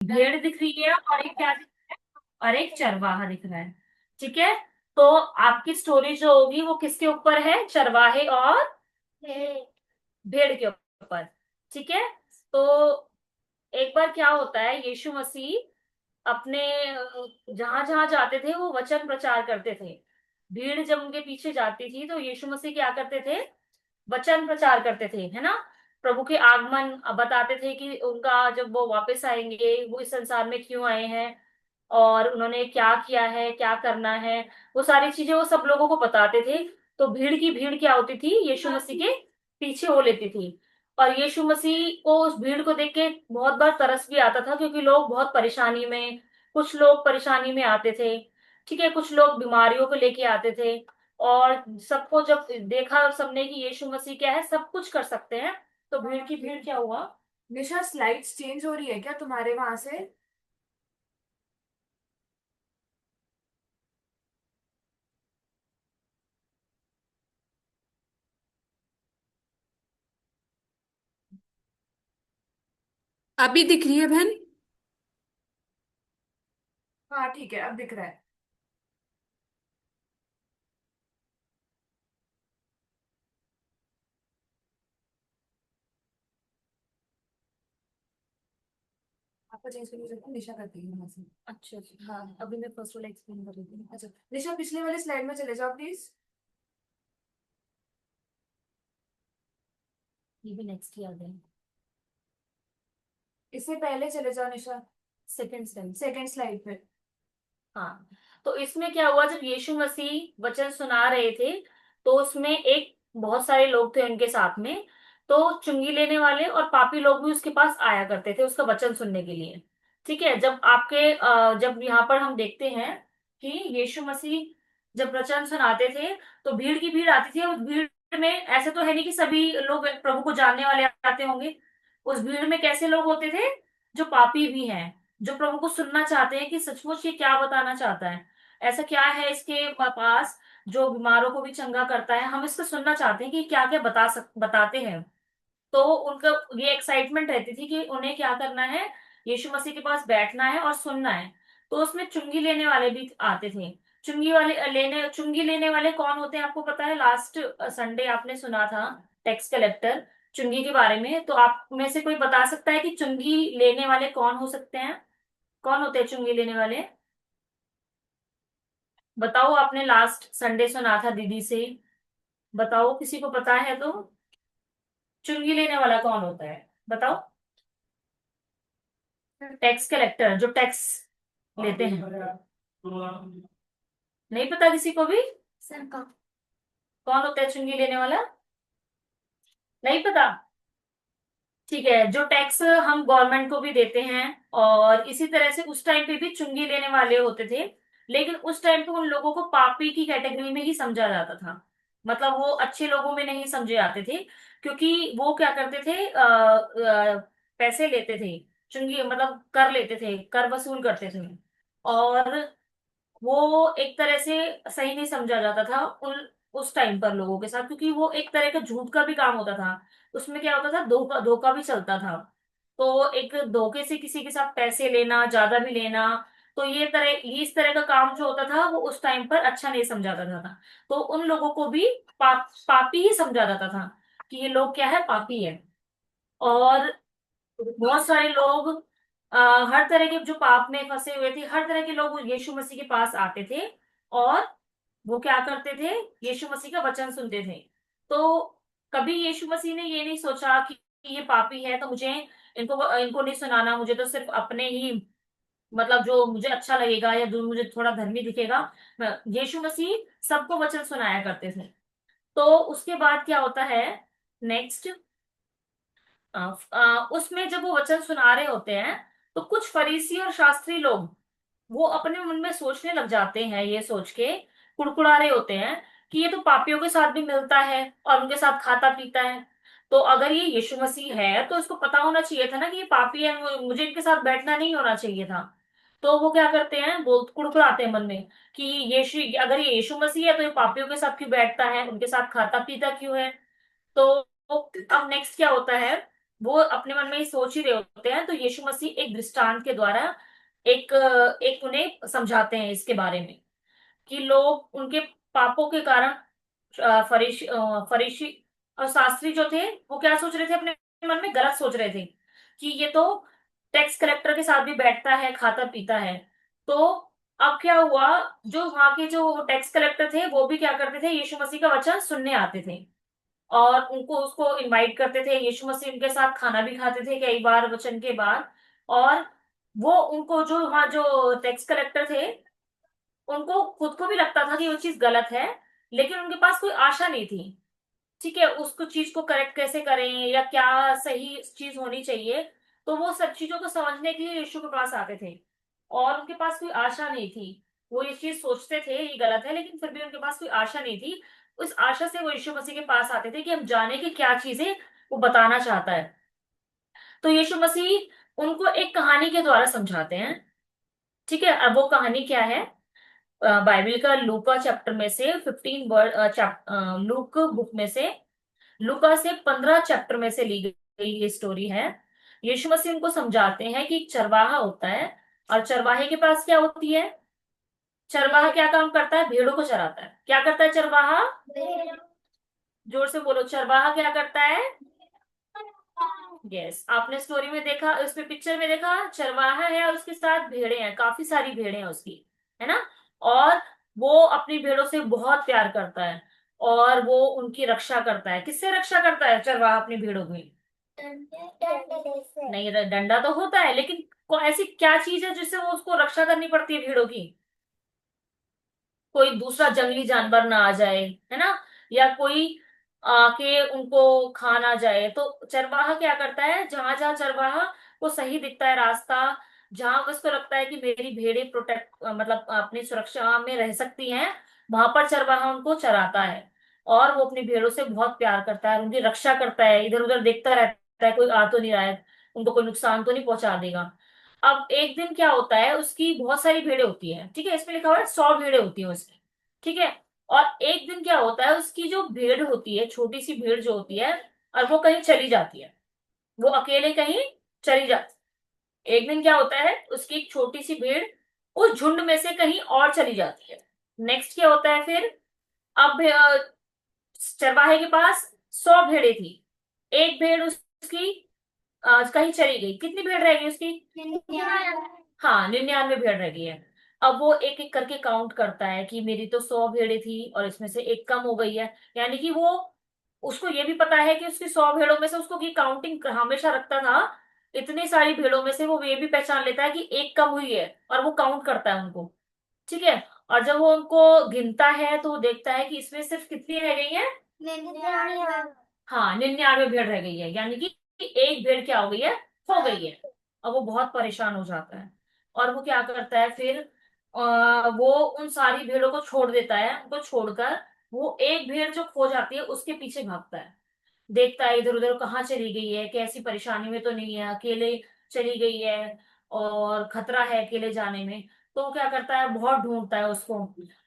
भेड़ दिख रही है और एक क्या, और एक चरवाहा दिख रहा है। ठीक है, तो आपकी स्टोरी जो होगी वो किसके ऊपर है, चरवाहे और भेड़ के ऊपर। ठीक है, तो एक बार क्या होता है, यीशु मसीह अपने जहां जहां जाते थे वो वचन प्रचार करते थे। भीड़ जब उनके पीछे जाती थी तो यीशु मसीह क्या करते थे, वचन प्रचार करते थे, है ना। प्रभु के आगमन बताते थे कि उनका जब वो वापस आएंगे वो इस संसार में क्यों आए हैं, और उन्होंने क्या किया है, क्या करना है, वो सारी चीजें वो सब लोगों को बताते थे। तो भीड़ की भीड़ क्या होती थी, यीशु मसीह के पीछे हो लेती थी। और यीशु मसीह को उस भीड़ को देख के बहुत बार तरस भी आता था, क्योंकि लोग बहुत परेशानी में, कुछ लोग परेशानी में आते थे, ठीक है, कुछ लोग बीमारियों को लेके आते थे। और सबको जब देखा सबने कि यीशु मसीह क्या है, सब कुछ कर सकते हैं, तो भीड़ की भीड़ क्या हुआ। निशा, स्लाइड्स चेंज हो रही है क्या तुम्हारे वहां से? अभी दिख रही है बहन? हाँ ठीक है, अब दिख रहा है। आपका चेंज करने की जरूरत है, निशा करती है वहां से। अच्छा अच्छा, हाँ अभी मैं फर्स्ट वाला एक्सप्लेन कर रही थी। अच्छा निशा, पिछले वाले स्लाइड में चले जाओ प्लीज। ये भी नेक्स्ट ही आ गया। इससे पहले चले जाओ निशा, सेकंड स्लाइड। सेकंड स्लाइड पे। हाँ, तो इसमें क्या हुआ, जब यीशु मसीह वचन सुना रहे थे तो उसमें एक बहुत सारे लोग थे उनके साथ में। तो चुंगी लेने वाले और पापी लोग भी उसके पास आया करते थे उसका वचन सुनने के लिए। ठीक है, जब यहाँ पर हम देखते हैं कि यीशु मसीह जब वचन सुनाते थे तो भीड़ की भीड़ आती थी। उस भीड़ में ऐसे तो है नहीं कि सभी लोग प्रभु को जानने वाले आते होंगे। उस भीड़ में कैसे लोग होते थे, जो पापी भी हैं, जो प्रभु को सुनना चाहते हैं कि सचमुच ये क्या बताना चाहता है, ऐसा क्या है इसके पास जो बीमारों को भी चंगा करता है, हम इसको सुनना चाहते हैं कि क्या क्या बताते हैं। तो उनका ये एक्साइटमेंट रहती थी कि उन्हें क्या करना है, यीशु मसीह के पास बैठना है और सुनना है। तो उसमें चुंगी लेने वाले भी आते थे। चुंगी लेने वाले कौन होते हैं आपको पता है, लास्ट संडे आपने सुना था टैक्स कलेक्टर चुंगी के बारे में। तो आप में से कोई बता सकता है कि चुंगी लेने वाले कौन हो सकते हैं, कौन होते हैं चुंगी लेने वाले। बताओ, आपने लास्ट संडे सुना था दीदी से, बताओ किसी को पता है तो। चुंगी लेने वाला कौन होता है, बताओ। टैक्स कलेक्टर, जो टैक्स लेते हैं। नहीं पता किसी को भी, कौन होता है चुंगी लेने वाला, नहीं पता। ठीक है, जो टैक्स हम गवर्नमेंट को भी देते हैं, और इसी तरह से उस टाइम पे भी चुंगी लेने वाले होते थे। लेकिन उस टाइम पे उन लोगों को पापी की कैटेगरी में ही समझा जाता था, मतलब वो अच्छे लोगों में नहीं समझे जाते थे। क्योंकि वो क्या करते थे, पैसे लेते थे, चुंगी मतलब कर लेते थे, कर वसूल करते थे। और वो एक तरह से सही नहीं समझा जाता था उस टाइम पर लोगों के साथ, क्योंकि वो एक तरह का झूठ का भी काम होता था। उसमें क्या होता था, धोखा धोखा भी चलता था। तो एक धोखे से किसी के साथ पैसे लेना, ज्यादा भी लेना, तो ये इस तरह का काम जो होता था वो उस टाइम पर अच्छा नहीं समझा जाता था। तो उन लोगों को भी पापी ही समझा जाता था, कि ये लोग क्या है, पापी है। और बहुत सारे लोग, हर तरह के जो पाप में फंसे हुए थे, हर तरह के लोग यीशु मसीह के पास आते थे। और वो क्या करते थे, यीशु मसीह का वचन सुनते थे। तो कभी यीशु मसीह ने ये नहीं सोचा कि ये पापी है तो मुझे इनको इनको नहीं सुनाना, मुझे तो सिर्फ अपने ही, मतलब जो मुझे अच्छा लगेगा या जो मुझे थोड़ा धर्मी दिखेगा। यीशु मसीह सबको वचन सुनाया करते थे। तो उसके बाद क्या होता है, नेक्स्ट, उसमें जब वो वचन सुना रहे होते हैं तो कुछ फरीसी और शास्त्री लोग वो अपने मन में सोचने लग जाते हैं, ये सोच के कुड़कुड़ा रहे होते हैं कि ये तो पापियों के साथ भी मिलता है और उनके साथ खाता पीता है। तो अगर ये यीशु मसीह है तो इसको पता होना चाहिए था ना कि ये पापी है, मुझे इनके साथ बैठना नहीं होना चाहिए था। तो वो क्या करते हैं, बोल कुड़कुड़ाते हैं मन में कि यीशु, अगर ये यीशु मसीह है तो ये पापियों के साथ क्यों बैठता है, उनके साथ खाता पीता क्यों है। तो अब नेक्स्ट क्या होता है, वो अपने मन में ही सोच ही रहे होते हैं, तो यीशु मसीह एक दृष्टांत के द्वारा एक एक उन्हें समझाते हैं इसके बारे में, कि लोग उनके पापों के कारण फरीसी और शास्त्री जो थे, वो क्या सोच रहे थे अपने मन में, गलत सोच रहे थे कि ये तो टैक्स कलेक्टर के साथ भी बैठता है, खाता पीता है। तो अब क्या हुआ, जो वहां के जो टैक्स कलेक्टर थे वो भी क्या करते थे, यीशु मसीह का वचन सुनने आते थे और उनको उसको इनवाइट करते थे। यीशु मसीह उनके साथ खाना भी खाते थे कई बार वचन के बाद। और वो उनको जो वहाँ जो टैक्स कलेक्टर थे, उनको खुद को भी लगता था कि वो चीज गलत है, लेकिन उनके पास कोई आशा नहीं थी। ठीक है, उसको चीज को करेक्ट कैसे करें या क्या सही चीज होनी चाहिए। तो वो सब चीजों को समझने के लिए यीशु के पास आते थे, और उनके पास कोई आशा नहीं थी। वो ये चीज सोचते थे ये गलत है, लेकिन फिर भी उनके पास कोई आशा नहीं थी। उस आशा से वो यीशु मसीह के पास आते थे कि हम जाने की क्या चीजें वो बताना चाहता है। तो यीशु मसीह उनको एक कहानी के द्वारा समझाते हैं। ठीक है, अब वो कहानी क्या है, बाइबल का लूका चैप्टर में से 15 वर्ड, लूक बुक में से, लूका से 15 चैप्टर में से ली गई ये स्टोरी है। यीशु मसीह उनको समझाते हैं कि एक चरवाहा होता है, और चरवाहे के पास क्या होती है, चरवाहा क्या काम करता है, भेड़ों को चराता है। क्या करता है चरवाहा, जोर से बोलो, चरवाहा क्या करता है। यस, आपने स्टोरी में देखा, उसमें पिक्चर में देखा, चरवाहा है और उसके साथ भेड़े हैं, काफी सारी भेड़े हैं उसकी, है ना। और वो अपनी भेड़ों से बहुत प्यार करता है, और वो उनकी रक्षा करता है। किससे रक्षा करता है चरवाहा अपनी भेड़ों की, नहीं, डंडा तो होता है, लेकिन ऐसी क्या चीज है जिससे वो उसको रक्षा करनी पड़ती है भेड़ों की, कोई दूसरा जंगली जानवर ना आ जाए, है ना, या कोई आके उनको खा ना जाए। तो चरवाहा क्या करता है, जहां जहां चरवाहा को सही दिखता है रास्ता, जहां उसको लगता है कि मेरी भेड़े प्रोटेक्ट मतलब अपनी सुरक्षा में रह सकती हैं, वहां पर चरवाहा उनको चराता है। और वो अपनी भेड़ों से बहुत प्यार करता है, उनकी रक्षा करता है, इधर उधर देखता रहता है कोई आ तो नहीं रहा है, उनको कोई नुकसान तो नहीं पहुंचा देगा। अब एक दिन क्या होता है, उसकी बहुत सारी भेड़ें होती है, ठीक है, इसमें लिखा हुआ है 100 भेड़ें होती हैं उसकी। ठीक है, और एक दिन क्या होता है, उसकी जो भेड़ होती है, छोटी सी भेड़ जो होती है, और वो कहीं चली जाती है, वो अकेले कहीं चली जाती है। एक दिन क्या होता है, उसकी एक छोटी सी भेड़ उस झुंड में से कहीं और चली जाती है। नेक्स्ट क्या होता है फिर, अब चरवाहे के पास 100 भेड़ें थी, एक भेड़ उसकी कहीं चली गई, कितनी भेड़ रह गई उसकी, हाँ, 99 भेड़ रह गई है। अब वो एक एक करके काउंट करता है कि मेरी तो 100 भेड़ें थी और इसमें से एक कम हो गई है। यानी कि वो, उसको ये भी पता है कि उसकी 100 भेड़ों में से, उसको की काउंटिंग हमेशा रखता था, इतनी सारी भेड़ों में से वो ये भी पहचान लेता है कि एक कम हुई है, और वो काउंट करता है उनको। ठीक है, और जब वो उनको गिनता है तो वो देखता है कि इसमें सिर्फ कितनी रह गई है, हाँ, 99 भेड़ रह गई है, यानी कि एक भेड़ क्या हो गई है, खो गई है। अब वो बहुत परेशान हो जाता है, और वो क्या करता है फिर, वो उन सारी भेड़ों को छोड़ देता है, उनको छोड़कर वो एक भेड़ जो खो जाती है उसके पीछे भागता है। देखता है इधर उधर कहाँ चली गई है, कैसी परेशानी में तो नहीं है, अकेले चली गई है और खतरा है अकेले जाने में। तो वो क्या करता है, बहुत ढूंढता है उसको,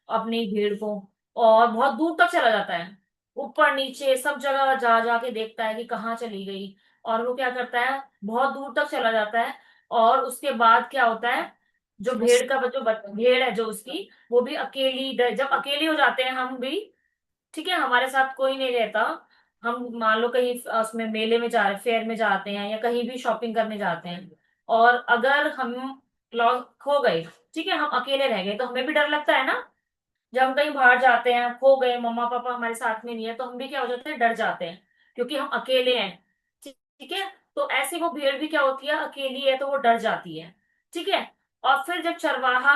अपनी भीड़ को, और बहुत दूर तक चला जाता है, ऊपर नीचे सब जगह जा जाके देखता है कि कहाँ चली गई। और वो क्या करता है, बहुत दूर तक चला जाता है। और उसके बाद क्या होता है, जो भेड़ का जो भेड़ है जो उसकी, वो भी अकेली, जब अकेली हो जाते हैं हम भी, ठीक है, हमारे साथ कोई नहीं रहता, हम मान लो कहीं उसमें मेले में जा रहे, फेयर में जाते हैं या कहीं भी शॉपिंग करने जाते हैं, और अगर हम लॉस खो गए, ठीक है, हम अकेले रह गए, तो हमें भी डर लगता है ना। जब हम कहीं बाहर जाते हैं, खो गए, मम्मा पापा हमारे साथ में नहीं है, तो हम भी क्या हो जाते हैं, डर जाते हैं, क्योंकि हम अकेले हैं। ठीक है, तो ऐसे वो भेड़ भी क्या होती है, अकेली है तो वो डर जाती है। ठीक है, और फिर जब चरवाहा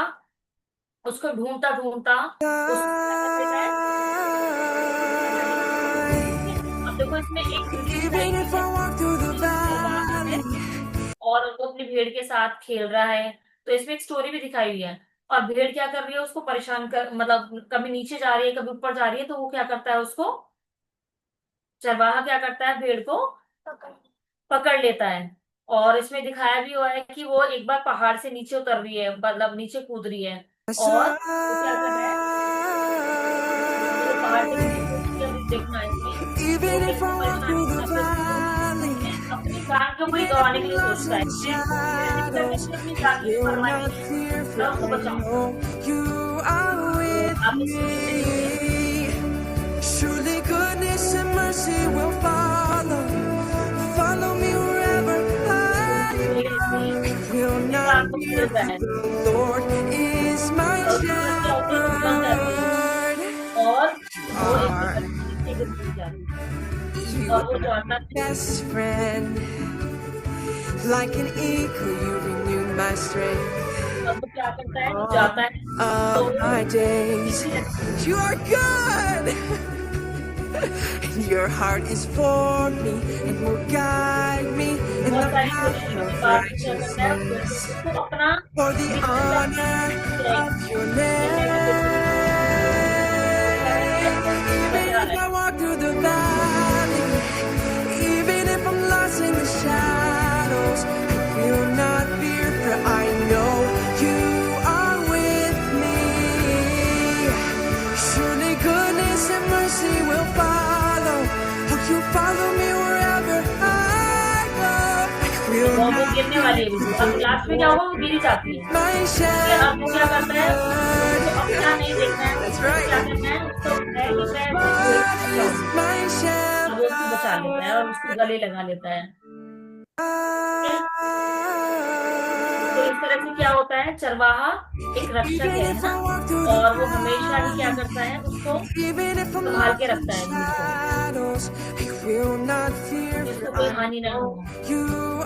उसको ढूंढता ढूंढता उसको क्या कर देता है, पकड़ लेता है। ठीक है, अब देखो इसमें एक ब्यूटी दिखाई Even गई if है, I walk through the एक चरवाहा है valley, और वो अपनी भेड़ के साथ खेल रहा है। तो इसमें एक स्टोरी भी दिखाई हुई है, और भेड़ क्या कर रही है, उसको परेशान कर, मतलब कभी नीचे जा रही है कभी ऊपर जा रही है, तो वो क्या करता है, उसको चरवाहा क्या करता है, भेड़ को पकड़ लेता है। और इसमें दिखाया भी हुआ है कि वो एक बार पहाड़ से नीचे उतर रही है, मतलब नीचे कूद रही है, I और saw. वो क्या कर रहा है, जब वो पहाड़ से नीचे कूदती है, अभी देखना है इसमें, तो Even if इतनी I walk परेशानी through में the जाके उसको valley, अपनी इंसान को कोई गंवाने के लिए lost सोचता in है, the जिस करके shadows, मुझे अपनी I जान की will परवाह not नहीं है, fear, मैं for उसको I बचाऊंगा। know you are तो with आप इसको सुन के देखिए। me. Surely goodness and mercy will follow, follow me wherever I भेड़ ऐसे ही go. I will not इंसान को fear, खोज रहा for है, the Lord is my और उसके बाद क्या होता है, वो बन जाती है shepherd. और You वो एक are, जगह से दूसरी जगह चली जाती है, you और वो are जाता my है। best friend. Like an eagle, you renew my strength. अब वो क्या करता है, वो All जाता है, तो of वो my days, सीधी रहती है। you are good. And your heart is for me and will guide me in बहुत the सारी path कोशिशों के of बाद वो क्या करता है, वो फिर से righteousness उसको अपना for the Mitra honor of your कहने की कोशिश name. करता है, क्या है, Even बचा if रहे। I walk through the valley, even if I'm lost in the shadows, I will not fear, for I know you are with me. Surely goodness and mercy will follow. Will you follow me wherever I go? I will वो not गिरने वाली fear, है for बिल्कुल, अब the last में क्या Lord होगा, वो गिरी जाती है। is my ठीक है, अब वो क्या करता है, उसको shepherd. अपना नहीं देखना है, That's उसको क्या right. करना है, उसको है कि मैं अपनी भेड़ को Lord is बचाऊंगा। my अब वो उसको बचा लेता है और उसको shepherd. गले लगा लेता है। ठीक है, तो इस तरह से क्या होता है, चरवाहा एक रक्षक Even है if ना, I walk through the और वो हमेशा ही क्या करता है, उसको valley, even if I'm संभाल के lost in the रखता है भेड़ को, shadows, I will not fear, कि for उसको कोई I हानि ना know हो। you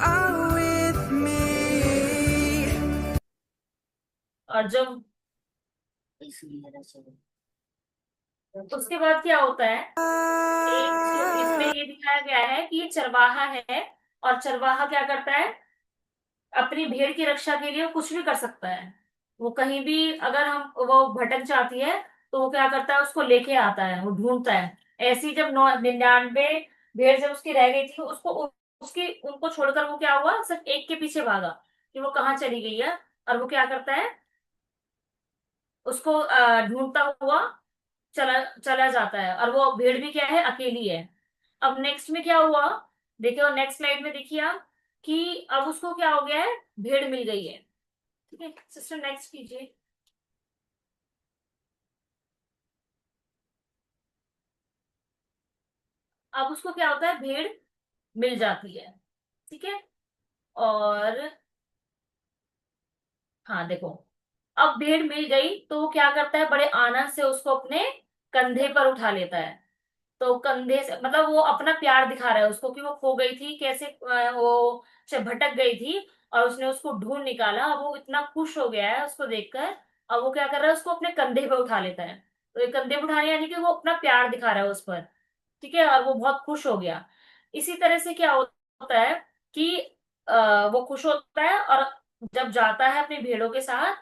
are with me. और जब उसके बाद क्या होता है, इसमें ये दिखाया गया है कि ये चरवाहा है, और चरवाहा क्या करता है, अपनी भेड़ की रक्षा के लिए वो कुछ भी कर सकता है। वो कहीं भी अगर हम वो भटक जाती है, तो वो क्या करता है, उसको लेके आता है, वो ढूंढता है। ऐसी जब 99 भेड़ जब उसकी रह गई थी, उसको उसकी उनको छोड़कर वो क्या हुआ, सिर्फ एक के पीछे भागा कि वो कहाँ चली गई है, और वो क्या करता है, उसको ढूंढता हुआ चला चला जाता है, और वो भेड़ भी क्या है, अकेली है। अब नेक्स्ट में क्या हुआ, देखिए, और नेक्स्ट स्लाइड में देखिए आप, कि अब उसको क्या हो गया है, भेड़ मिल गई है। ठीक है सिस्टर, नेक्स्ट कीजिए। अब उसको क्या होता है, भेड़ मिल जाती है। ठीक है, और हाँ देखो, अब भेड़ मिल गई तो वो क्या करता है, बड़े आनंद से उसको अपने कंधे पर उठा लेता है। तो कंधे से मतलब वो अपना प्यार दिखा रहा है उसको, कि वो खो गई थी कैसे, वो भटक गई थी, और उसने उसको ढूंढ निकाला। अब वो इतना खुश हो गया है उसको देखकर, अब वो क्या कर रहा है, उसको अपने कंधे पे उठा लेता है। तो ये कंधे पे उठाने यानी कि वो अपना प्यार दिखा रहा है उस पर। ठीक है, और वो बहुत खुश हो गया। इसी तरह से क्या होता है कि वो खुश होता है, और जब जाता है अपनी भेड़ों के साथ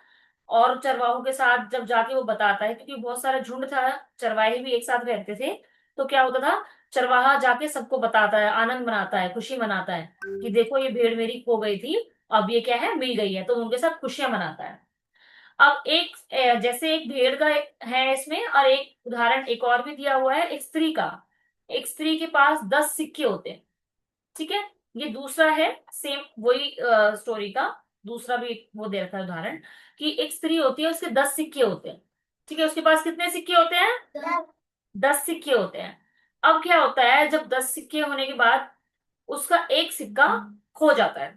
और चरवाहों के साथ, जब जाके वो बताता है, क्योंकि बहुत सारा झुंड था, चरवाहे भी एक साथ रहते थे, तो क्या होता था, चरवाहा जाके सबको बताता है, आनंद मनाता है, खुशी मनाता है, कि देखो ये भेड़ मेरी खो गई थी, अब ये क्या है, मिल गई है, तो उनके साथ खुशियां मनाता है। अब एक जैसे एक भेड़ का है इसमें, और एक उदाहरण एक और भी दिया हुआ है, एक स्त्री का। एक स्त्री के पास 10 सिक्के होते हैं। ठीक है, ये दूसरा है, सेम वही स्टोरी का दूसरा भी एक वो दे रखा है उदाहरण, कि एक स्त्री होती है, उसके 10 सिक्के होते हैं। ठीक है, उसके पास कितने सिक्के होते हैं, 10 सिक्के होते हैं। अब क्या होता है, जब 10 सिक्के होने के बाद उसका एक सिक्का खो जाता है।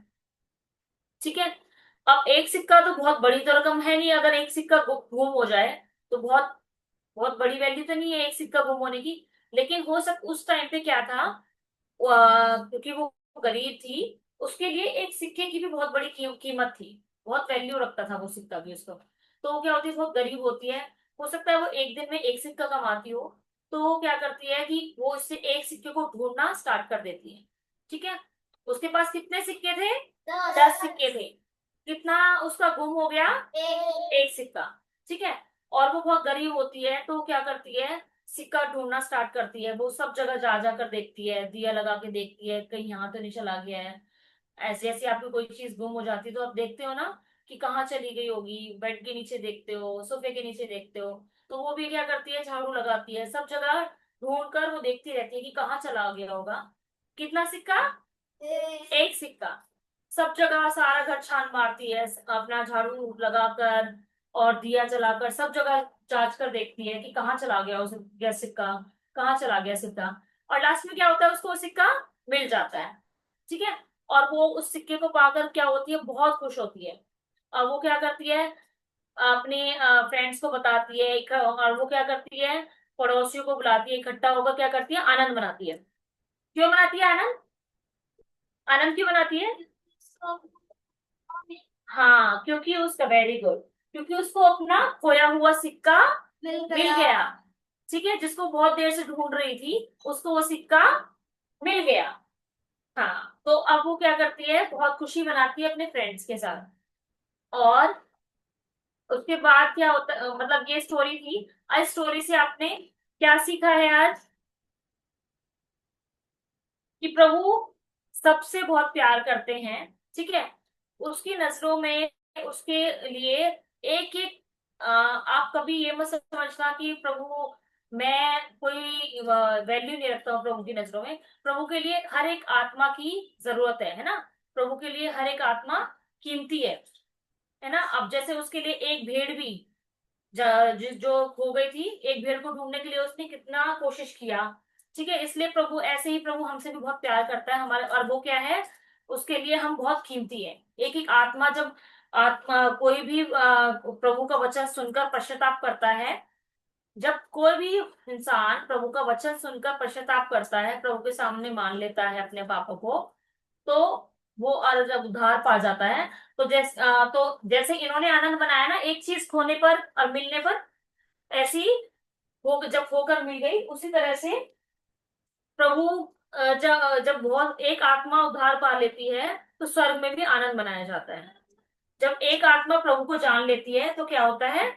ठीक है, अब एक सिक्का तो बहुत बड़ी तो रकम है नहीं, अगर एक सिक्का गुम हो जाए तो बहुत बहुत बड़ी वैल्यू तो नहीं है एक सिक्का गुम होने की। लेकिन हो सक उस टाइम पे क्या था, क्योंकि वो गरीब थी, उसके लिए एक सिक्के की भी बहुत बड़ी कीमत थी, बहुत वैल्यू रखता था वो सिक्का भी उसको। तो वो क्या होती है, बहुत गरीब होती है, हो सकता है वो एक दिन में एक सिक्का कमाती हो, तो वो क्या करती है कि वो इससे एक सिक्के को ढूंढना स्टार्ट कर देती है। ठीक है, उसके पास कितने सिक्के थे, 10 सिक्के थे। कितना उसका गुम हो गया, एक सिक्का। ठीक है, और वो बहुत गरीब होती है, तो वो क्या करती है, सिक्का ढूंढना स्टार्ट करती है, वो सब जगह जा जा कर देखती है, दिया लगा के देखती है, कहीं यहाँ तो नहीं चला गया है। ऐसे ऐसे आपकी कोई चीज गुम हो जाती है, तो आप देखते हो ना कि कहाँ चली गई होगी, बेड के नीचे देखते हो, सोफे के नीचे देखते हो। तो वो भी क्या करती है, झाड़ू लगाती है, सब जगह ढूंढ कर वो देखती रहती है कि कहाँ चला गया होगा। कितना सिक्का, एक सिक्का। सब जगह सारा घर छान मारती है, अपना झाड़ू लगाकर और दिया जलाकर सब जगह जांच कर देखती है कि कहाँ चला गया उस गया सिक्का, कहाँ चला गया सिक्का। और लास्ट में क्या होता है, उसको वो सिक्का मिल जाता है। ठीक है। और वो उस सिक्के को पाकर क्या होती है, बहुत खुश होती है। और वो क्या करती है, अपने फ्रेंड्स को बताती है, और वो क्या करती है, पड़ोसियों को बुलाती है, इकट्ठा होकर क्या करती है, आनंद मनाती है। क्यों मनाती है आनंद? आनंद क्यों मनाती है? हाँ, क्योंकि उसका, वेरी गुड, क्योंकि उसको अपना खोया हुआ सिक्का मिल गया। ठीक है, जिसको बहुत देर से ढूंढ रही थी, उसको वो सिक्का मिल गया। हाँ, तो अब वो क्या करती है, बहुत खुशी मनाती है अपने फ्रेंड्स के साथ। और उसके बाद क्या होता, मतलब ये स्टोरी थी। इस स्टोरी से आपने क्या सीखा है आज? कि प्रभु सबसे बहुत प्यार करते हैं। ठीक है। उसकी नजरों में, उसके लिए एक एक, आप कभी ये मत समझना कि प्रभु, मैं कोई वैल्यू नहीं रखता हूँ प्रभु की नजरों में। प्रभु के लिए हर एक आत्मा की जरूरत है ना। प्रभु के लिए हर एक आत्मा कीमती है ना। अब जैसे उसके लिए एक भेड़ भी, जो खो गई थी, एक भेड़ को ढूंढने के लिए उसने कितना कोशिश किया। ठीक है, इसलिए प्रभु, ऐसे ही प्रभु हमसे भी बहुत प्यार करता है हमारे, और वो क्या है, उसके लिए हम बहुत कीमती है। एक एक आत्मा, जब आत्मा कोई भी प्रभु का वचन सुनकर पश्चाताप करता है, जब कोई भी इंसान प्रभु का वचन सुनकर पश्चाताप करता है, प्रभु के सामने मान लेता है अपने पापों को, तो वो, और जब उद्धार पा जाता है, तो जैसे इन्होंने आनंद बनाया ना एक चीज खोने पर और मिलने पर, ऐसी वो जब खोकर मिल गई, उसी तरह से प्रभु, जब जब बहुत एक आत्मा उद्धार पा लेती है, तो स्वर्ग में भी आनंद मनाया जाता है। जब एक आत्मा प्रभु को जान लेती है, तो क्या होता है,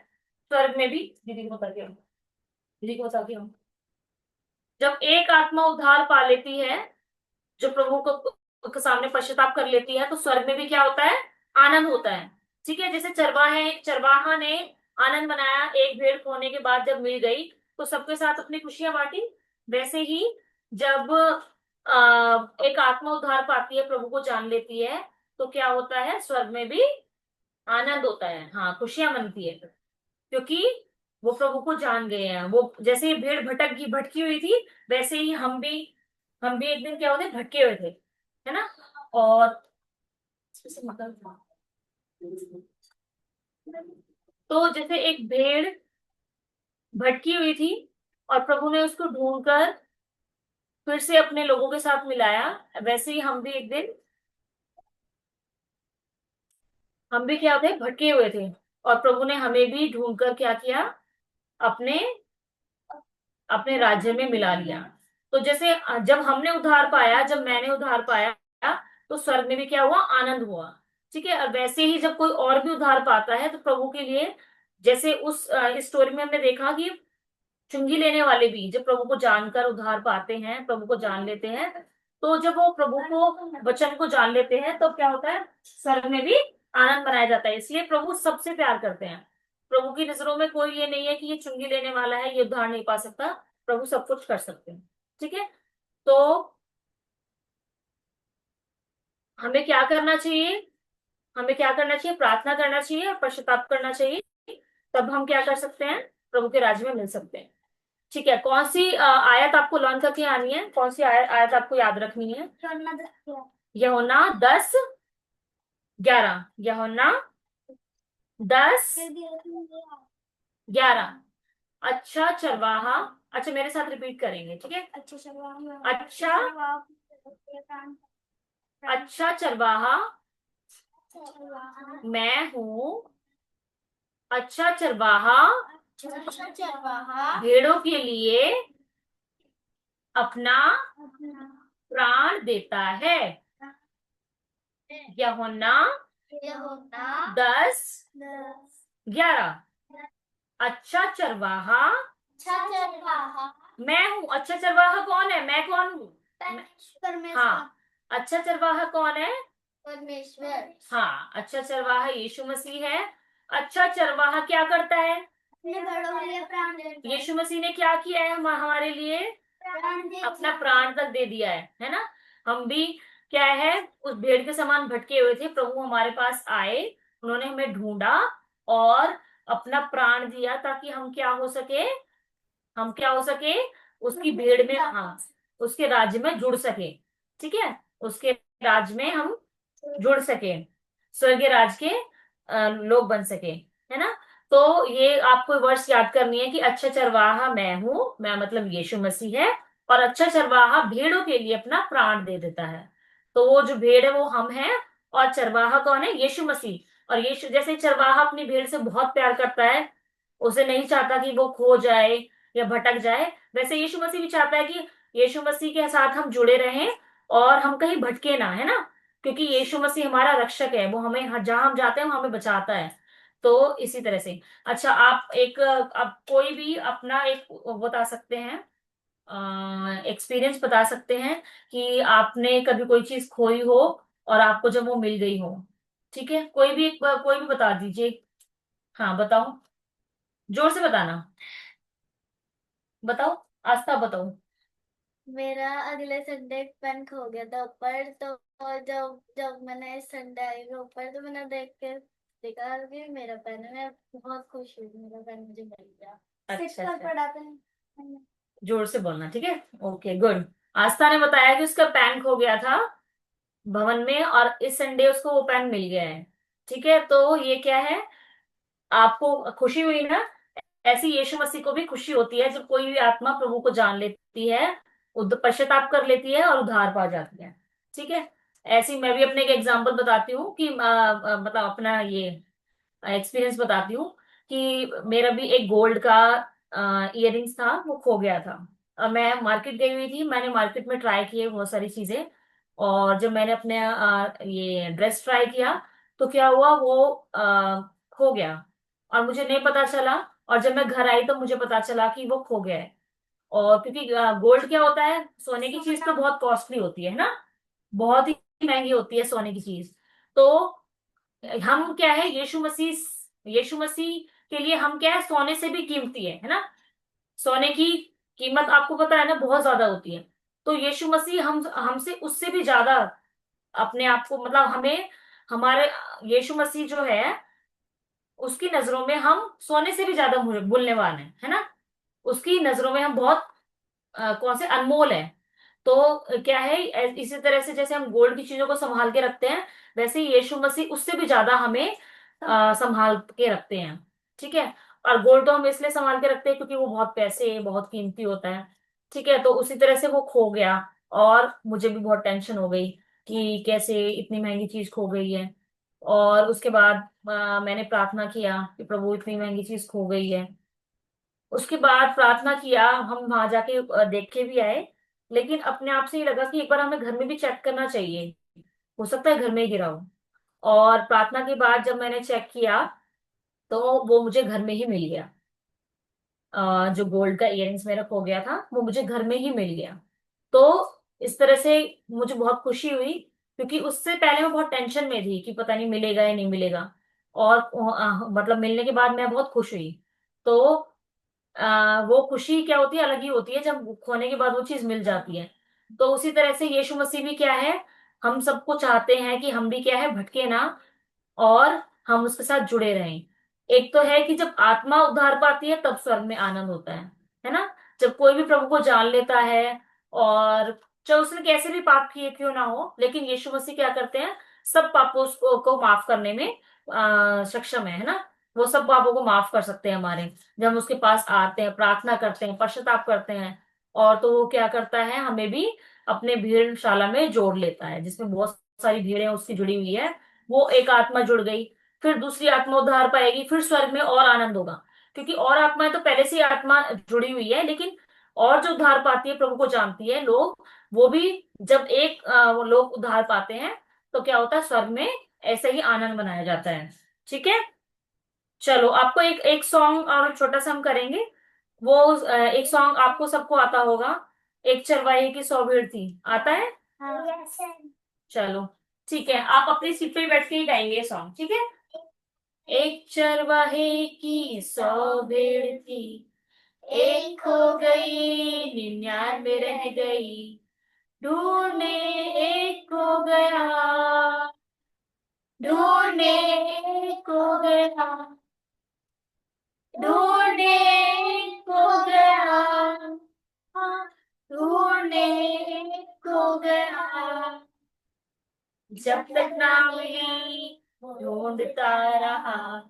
स्वर्ग में भी, दीदी को बताती हूँ, दीदी को बताती हूँ, जब एक आत्मा उद्धार पा लेती है, जो प्रभु को के सामने पश्चाताप कर लेती है, तो स्वर्ग में भी क्या होता है, आनंद होता है। ठीक है, जैसे चरवाहा ने आनंद मनाया एक भेड़ खोने के बाद जब मिल गई, तो सबके साथ अपनी खुशियां बांटी। वैसे ही जब एक आत्मा उद्धार पाती है, प्रभु को जान लेती है, तो क्या होता है, स्वर्ग में भी आनंद होता है, हाँ, खुशियां मनती है। क्योंकि वो प्रभु को जान गए हैं। वो जैसे ही भेड़ भटकी हुई थी, वैसे ही हम भी एक दिन क्या होते, भटके हुए थे, है ना। और तो जैसे एक भेड़ भटकी हुई थी, और प्रभु ने उसको ढूंढकर फिर से अपने लोगों के साथ मिलाया, वैसे ही हम भी क्या थे, भटके हुए थे, और प्रभु ने हमें भी ढूंढकर क्या किया, अपने अपने राज्य में मिला लिया। तो जैसे जब हमने उद्धार पाया, जब मैंने उद्धार पाया, तो स्वर्ग में भी क्या हुआ, आनंद हुआ। ठीक है, और वैसे ही जब कोई और भी उद्धार पाता है, तो प्रभु के लिए, जैसे उस इस स्टोरी में हमने देखा कि चुंगी लेने वाले भी जब प्रभु को जानकर उद्धार पाते हैं, प्रभु को जान लेते हैं, तो जब वो प्रभु को, वचन को जान लेते हैं, तो क्या होता है, स्वर्ग में भी आनंद मनाया जाता है। इसलिए प्रभु सबसे प्यार करते हैं। प्रभु की नजरों में कोई ये नहीं है कि ये चुंगी लेने वाला है, ये उद्धार नहीं पा सकता। प्रभु सब कुछ कर सकते हैं। ठीक है। तो हमें क्या करना चाहिए, हमें क्या करना चाहिए, प्रार्थना करना चाहिए और पश्चाताप करना चाहिए। तब हम क्या कर सकते हैं, प्रभु के राज्य में मिल सकते हैं। ठीक है, कौन सी आयत आपको लर्न करके आनी है, कौन सी आयत आपको याद रखनी है? यूहन्ना 10:11, यूहन्ना 10:11। अच्छा चरवाहा, अच्छा मेरे साथ रिपीट करेंगे, ठीक है। अच्छा, अच्छा चरवाहा मैं हूँ, अच्छा चरवाहा भेड़ों के लिए अपना प्राण देता है। यूहन्ना 10:11। अच्छा चरवाहा मैं हूँ। अच्छा चरवाहा कौन है, मैं कौन हूँ? हाँ, अच्छा चरवाहा कौन है? परमेश्वर। हाँ, अच्छा चरवाहा यीशु मसीह है। अच्छा चरवाहा क्या करता है? अपने बड़ों के लिए प्राण देता है। यीशु मसीह ने क्या किया है हमारे लिए? अपना प्राण तक दे दिया है ना। हम भी क्या है, उस भेड़ के समान भटके हुए थे, प्रभु हमारे पास आए, उन्होंने हमें ढूंढा और अपना प्राण दिया ताकि हम क्या हो सके, हम क्या हो सके, उसकी भीड़ में, हाँ, उसके राज्य में जुड़ सके। ठीक है, उसके राज्य में हम जुड़ सके, स्वर्गीय राज के लोग बन सके, है ना। तो ये आपको वर्ष याद करनी है कि अच्छा चरवाहा मैं हूं, मैं मतलब यीशु मसीह है, और अच्छा चरवाहा भेड़ों के लिए अपना प्राण दे देता है। तो वो जो भेड़ है वो हम हैं, और चरवाहा कौन है, यीशु मसीह। और यीशु जैसे चरवाहा अपनी भेड़ से बहुत प्यार करता है, उसे नहीं चाहता कि वो खो जाए या भटक जाए, वैसे यीशु मसीह भी चाहता है कि यीशु मसीह के साथ हम जुड़े रहें और हम कहीं भटके ना, है ना। क्योंकि यीशु मसीह हमारा रक्षक है, वो हमें जहां हम जाते हैं वो हमें बचाता है। तो इसी तरह से, अच्छा आप एक, आप कोई भी अपना एक वो बता सकते हैं, एक्सपीरियंस बता सकते हैं कि आपने कभी कोई चीज खोई हो और आपको जब वो मिल गई हो। ठीक है, कोई भी बता दीजिए। हाँ बताओ, जोर से बताना, बताओ, आस्था बताओ। मेरा अगले संडे पेन खो गया था ऊपर, तो जब जब मैंने संडे आई मैं ऊपर, तो मैंने देख के देखा कि मेरा पेन है। मैं बहुत खुश हुई, मेरा पेन मुझे मिल गया। अच्छा सिक्स पर अच्छा, पढ़ा था। जोर से बोलना, ठीक है। Okay good. आस्था ने बताया कि उसका पेन खो गया था भवन में, और इस संडे उसको वो पेन मिल गया है। ठीक है, तो ये क्या है, आपको खुशी हुई ना। ऐसी यीशु मसीह को भी खुशी होती है जब कोई भी आत्मा प्रभु को जान लेती है, पश्चाताप कर लेती है और उद्धार पा जाती है। ठीक है, ऐसी मैं भी अपने एक एग्जांपल बताती हूँ कि मतलब अपना ये एक्सपीरियंस बताती हूँ कि मेरा भी एक गोल्ड का इयररिंग्स था, वो खो गया था। अब मैं मार्केट गई हुई थी, मैंने मार्केट में ट्राई किए बहुत सारी चीजें, और जब मैंने अपने ये ड्रेस ट्राई किया तो क्या हुआ, वो खो गया और मुझे नहीं पता चला। और जब मैं घर आई तो मुझे पता चला कि वो खो गया है। और क्योंकि गोल्ड क्या होता है, सोने की चीज तो बहुत कॉस्टली होती है ना, बहुत ही महंगी होती है सोने की चीज। तो हम क्या है, यीशु मसीह के लिए हम क्या है, सोने से भी कीमती है ना। सोने की कीमत आपको पता है ना, बहुत ज्यादा होती है। तो यीशु मसीह हम हमसे उससे भी ज्यादा अपने आप को, मतलब हमें, हमारे यीशु मसीह जो है, उसकी नजरों में हम सोने से भी ज्यादा मूल्यवान है ना। उसकी नजरों में हम बहुत कौन से अनमोल है। तो क्या है, इसी तरह से जैसे हम गोल्ड की चीजों को संभाल के रखते हैं, वैसे ही यीशु मसीह उससे भी ज्यादा हमें संभाल के रखते हैं। ठीक है, और गोल्ड तो हम इसलिए संभाल के रखते हैं क्योंकि वो बहुत पैसे, बहुत कीमती होता है। ठीक है, तो उसी तरह से वो खो गया, और मुझे भी बहुत टेंशन हो गई कि कैसे इतनी महंगी चीज खो गई है। और उसके बाद मैंने प्रार्थना किया कि प्रभु इतनी महंगी चीज खो गई है। उसके बाद प्रार्थना किया, हम वहां जाके देख के भी आए, लेकिन अपने आप से ही लगा कि एक बार हमें घर में भी चेक करना चाहिए, हो सकता है घर में ही गिरा हो। और प्रार्थना के बाद जब मैंने चेक किया तो वो मुझे घर में ही मिल गया। जो गोल्ड का इयररिंग्स मेरा खो गया था वो मुझे घर में ही मिल गया। तो इस तरह से मुझे बहुत खुशी हुई, क्योंकि उससे पहले मैं बहुत टेंशन में थी कि पता नहीं मिलेगा या नहीं मिलेगा। और मतलब मिलने के बाद मैं बहुत खुश हुई। तो वो खुशी क्या होती है, अलग ही होती है जब खोने के बाद वो चीज मिल जाती है। तो उसी तरह से यीशु मसीह भी क्या है, हम सबको चाहते हैं कि हम भी क्या है, भटके ना, और हम उसके साथ जुड़े रहें। एक तो है कि जब आत्मा उद्धार पाती है तब स्वर्ग में आनंद होता है ना। जब कोई भी प्रभु को जान लेता है, और चाहे उसने कैसे भी पाप किए क्यों ना हो, लेकिन यीशु मसीह क्या करते हैं, सब पापों को माफ करने में सक्षम है ना। वो सब पापों को माफ कर सकते हैं हमारे, जब हम उसके पास आते हैं, प्रार्थना करते हैं, पश्चाताप करते हैं। और तो वो क्या करता है, हमें भी अपने भेड़शाला में जोड़ लेता है, जिसमें बहुत सारी भीड़ें उसकी जुड़ी हुई है। वो एक आत्मा जुड़ गई, फिर दूसरी आत्मा उद्धार पाएगी, फिर स्वर्ग में और आनंद होगा। क्योंकि और आत्माएं तो पहले से ही आत्मा जुड़ी हुई है, लेकिन और जो उद्धार पाती है, प्रभु को जानती है लोग, वो भी जब एक वो लोग उद्धार पाते हैं तो क्या होता है, स्वर्ग में ऐसे ही आनंद मनाया जाता है। ठीक है, चलो आपको एक एक सॉन्ग और छोटा सा हम करेंगे। वो एक सॉन्ग आपको सबको आता होगा, एक चरवाहे की सौ भीड़ थी, आता है। हाँ। चलो ठीक है, आप अपनी सीट पे ही बैठ के ही गाएंगे ये सॉन्ग, ठीक है। एक चरवाहे की सौ भेड़ थी, एक खो गई 99 रह गई, ढूंढने एक खो गया, ढूंढने एक खो गया, ढूंढने एक खो गया, हाँ, ढूंढने एक खो गया, जब तक ना मिली ढूंढता रहा,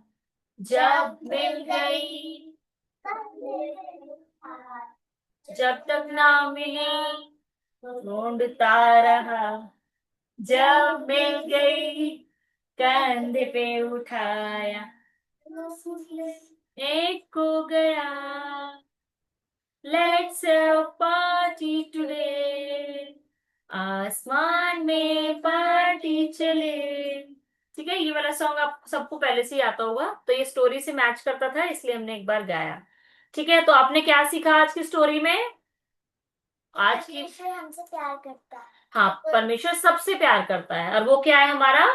जब मिल गई, जब तक ना मिली ढूंढता रहा, जब मिल गई कंधे पे उठाया, एक खो गया, लेट्स पार्टी टुडे, आसमान में पार्टी चले। ठीक है, ये वाला सॉन्ग आप सबको पहले से ही आता होगा, तो ये स्टोरी से मैच करता था इसलिए हमने एक बार गाया। ठीक है, तो आपने क्या सीखा आज की स्टोरी में? आज की, परमेश्वर हमसे प्यार करता है। हाँ, परमेश्वर सबसे प्यार करता है, और वो क्या है हमारा?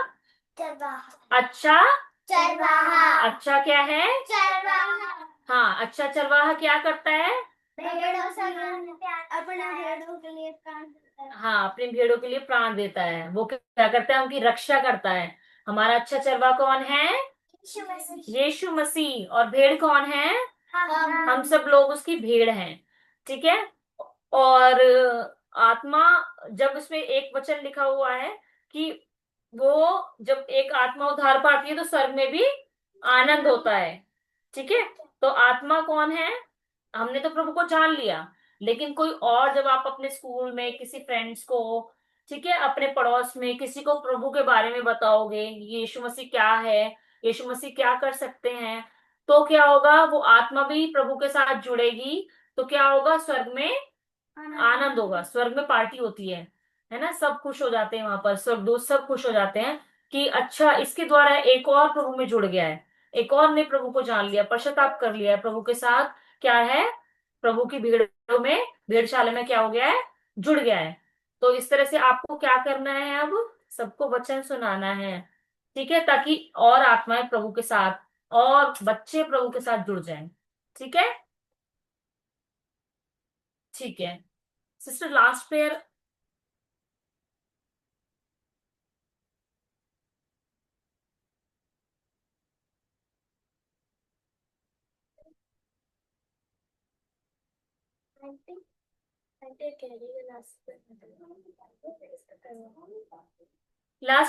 चरवाहा। अच्छा, चरवाहा। अच्छा क्या है? चरवाहा। हाँ, अच्छा चरवाहा क्या करता है? भेड़ों से अपना भेड़ों के लिए प्राण देता है। हाँ, अपनी भेड़ों के लिए प्राण देता है, वो क्या करता है? उनकी रक्षा करता है। हमारा अच्छा चरवाहा कौन है? यीशु मसीह। यीशु मसीह। और भेड़ कौन है? हम हम। सब लोग उसकी भेड़ हैं। ठीक है। और आत्मा, जब उसमें एक वचन लिखा हुआ है कि वो जब एक आत्मा उद्धार पाती है तो स्वर्ग में भी आनंद होता है। ठीक है, तो आत्मा कौन है? हमने तो प्रभु को जान लिया, लेकिन कोई और, जब आप अपने स्कूल में किसी फ्रेंड्स को, ठीक है, अपने पड़ोस में किसी को प्रभु के बारे में बताओगे, यीशु मसीह क्या है, यीशु मसीह क्या कर सकते हैं, तो क्या होगा? वो आत्मा भी प्रभु के साथ जुड़ेगी। तो क्या होगा? स्वर्ग में आनंद होगा, स्वर्ग में पार्टी होती है ना, सब खुश हो जाते हैं वहां पर, स्वर्गदूत सब खुश हो जाते हैं कि अच्छा, इसके द्वारा एक और प्रभु में जुड़ गया है, एक और ने प्रभु को जान लिया, पश्चाताप कर लिया है प्रभु के साथ, क्या है, प्रभु की भीड़ों में, भेड़शाला में क्या हो गया है? जुड़ गया है। तो इस तरह से आपको क्या करना है अब? सबको वचन सुनाना है। ठीक है, ताकि और आत्माएं प्रभु के साथ, और बच्चे प्रभु के साथ जुड़ जाएं। ठीक है, ठीक है sister, last prayer. Aunty aunty कह रही है लास्ट में। लास्ट